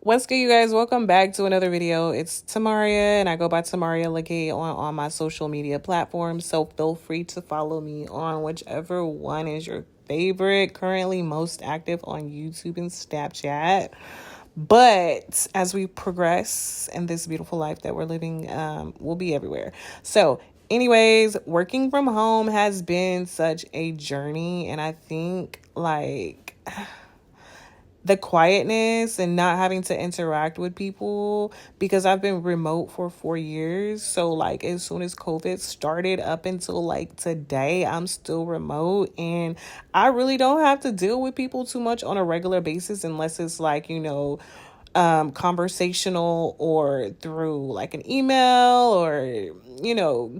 What's good, you guys? Welcome back to another video. It's Tamaria, and I go by Tamaria Legate on my social media platforms. So feel free to follow me on whichever one is your favorite. Currently most active on YouTube and Snapchat. But as we progress in this beautiful life that we're living, we'll be everywhere. So anyways, working from home has been such a journey, and I think the quietness and not having to interact with people, because I've been remote for 4 years. So like as soon as COVID started up until like today, I'm still remote, and I really don't have to deal with people too much on a regular basis unless it's like, conversational or through like an email or,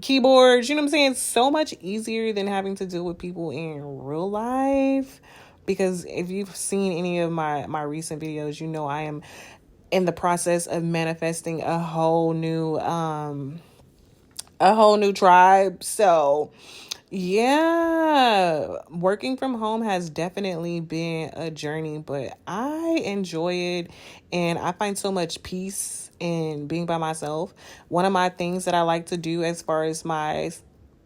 keyboards. You know what I'm saying? It's so much easier than having to deal with people in real life. Because if you've seen any of my recent videos, you know I am in the process of manifesting a whole new tribe. So yeah, working from home has definitely been a journey, but I enjoy it, and I find so much peace in being by myself. One of my things that I like to do as far as my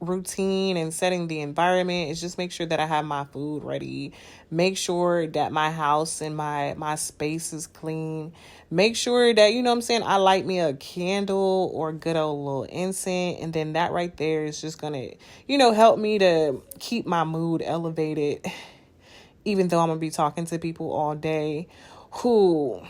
routine and setting the environment is just make sure that I have my food ready, make sure that my house and my space is clean, make sure that, you know what I'm saying, I light me a candle or good old little incense, and then that right there is just gonna, help me to keep my mood elevated, even though I'm gonna be talking to people all day who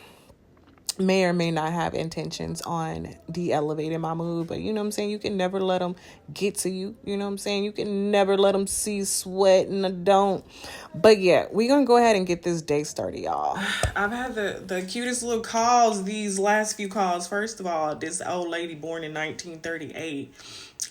may or may not have intentions on de-elevating my mood. But you know what I'm saying, you can never let them get to you. You know what I'm saying, you can never let them see sweat, and I don't. But yeah, we gonna go ahead and get this day started, y'all. I've had the cutest little calls these last few calls. First of all, this old lady born in 1938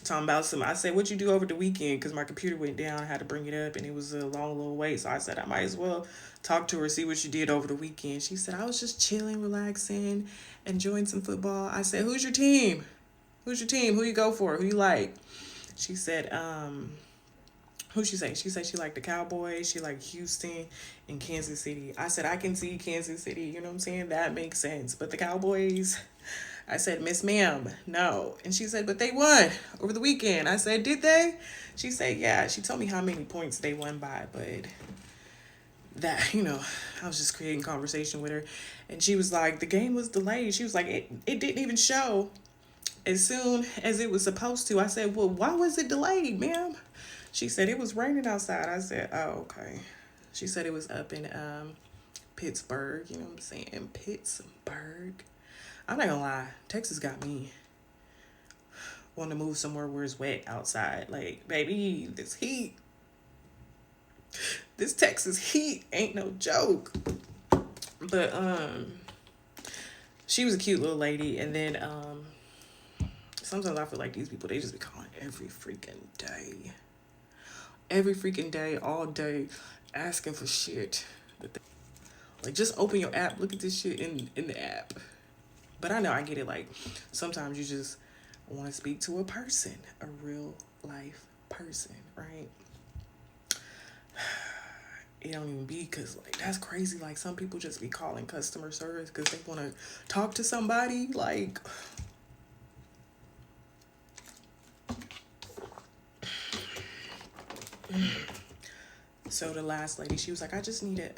talking about some. I said, "What you do over the weekend?" Because my computer went down. I had to bring it up, and it was a long little wait. So I said I might as well talk to her, see what she did over the weekend. She said, "I was just chilling, relaxing, enjoying some football." I said, "Who's your team? Who's your team? Who you go for? Who you like?" She said, who she say? She said she liked the Cowboys, she liked Houston and Kansas City. I said, I can see Kansas City, you know what I'm saying? That makes sense. But the Cowboys, I said, "Miss Ma'am, no." And she said, "But they won over the weekend." I said, "Did they?" She said, "Yeah." She told me how many points they won by, but that, I was just creating conversation with her. And she was like, "The game was delayed." She was like, it didn't even show as soon as it was supposed to. I said, "Well, why was it delayed, ma'am?" She said, "It was raining outside." I said, "Oh, okay." She said it was up in Pittsburgh, you know what I'm saying? Pittsburgh. I'm not gonna lie, Texas got me wanting to move somewhere where it's wet outside. Like, baby, this Texas heat ain't no joke. But she was a cute little lady. And then sometimes I feel like these people, they just be calling every freaking day, all day, asking for shit. Like, just open your app, look at this shit in the app. But I know, I get it. Like, sometimes you just want to speak to a person, a real life person, right? It don't even be because, like, that's crazy. Like, some people just be calling customer service because they want to talk to somebody. Like, so the last lady, she was like, "I just need to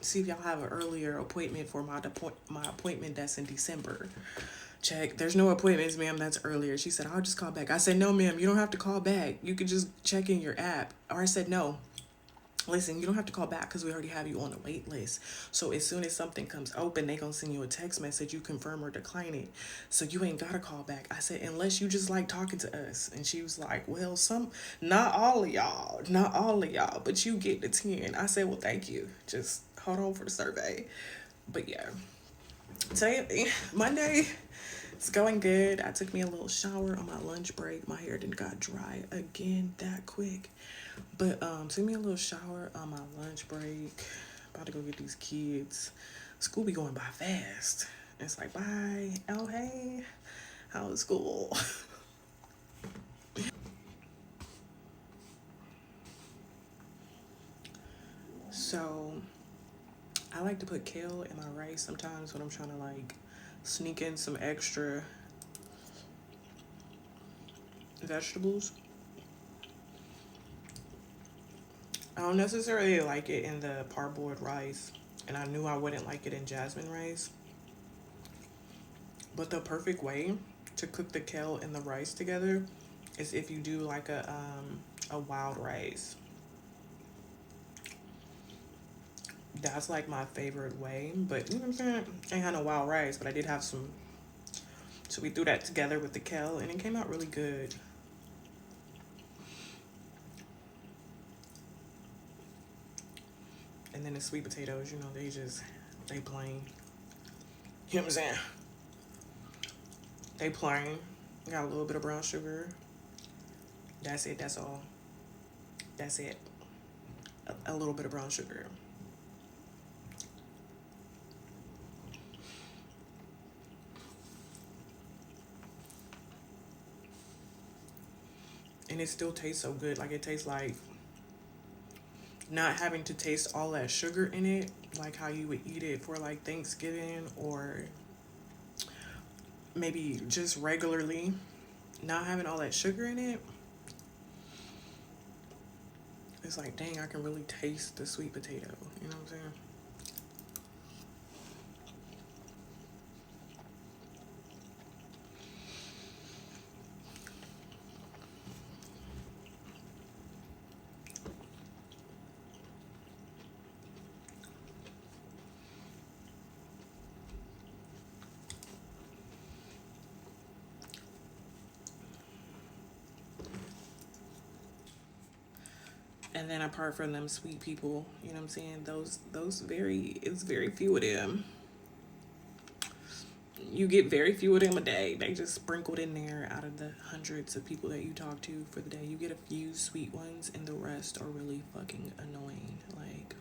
see if y'all have an earlier appointment for my appointment that's in December." Check. "There's no appointments, ma'am. That's earlier." She said, "I'll just call back." I said, "No, ma'am. You don't have to call back. You could just check in your app." Or I said, "No. Listen, you don't have to call back because we already have you on the wait list. So as soon as something comes open, they gonna send you a text message. You confirm or decline it. So you ain't gotta call back." I said, "Unless you just like talking to us." And she was like, "Well, not all of y'all, but you get the 10. I said, "Well, thank you. Just hold on for the survey." But yeah, today, Monday, it's going good. I took me a little shower on my lunch break. My hair didn't got dry again that quick. But took me a little shower on my lunch break. About to go get these kids. School be going by fast. It's like, bye. Oh, hey. How was school? So I like to put kale in my rice sometimes when I'm trying to like sneak in some extra vegetables. I don't necessarily like it in the parboiled rice, and I knew I wouldn't like it in jasmine rice. But the perfect way to cook the kale and the rice together is if you do like a wild rice. That's like my favorite way. But you know what I'm saying? I ain't had no wild rice, but I did have some. So we threw that together with the kale, and it came out really good. And then the sweet potatoes, you know, they plain. You know what I'm saying? They plain. Got a little bit of brown sugar. That's it. That's all. That's it. A little bit of brown sugar. And it still tastes so good. Like it tastes like not having to taste all that sugar in it, like how you would eat it for like Thanksgiving or maybe just regularly, not having all that sugar in it. It's like, dang, I can really taste the sweet potato. You know what I'm saying? And then apart from them sweet people, you know what I'm saying? It's very few of them. You get very few of them a day. They just sprinkled in there out of the hundreds of people that you talk to for the day. You get a few sweet ones, and the rest are really fucking annoying. Like,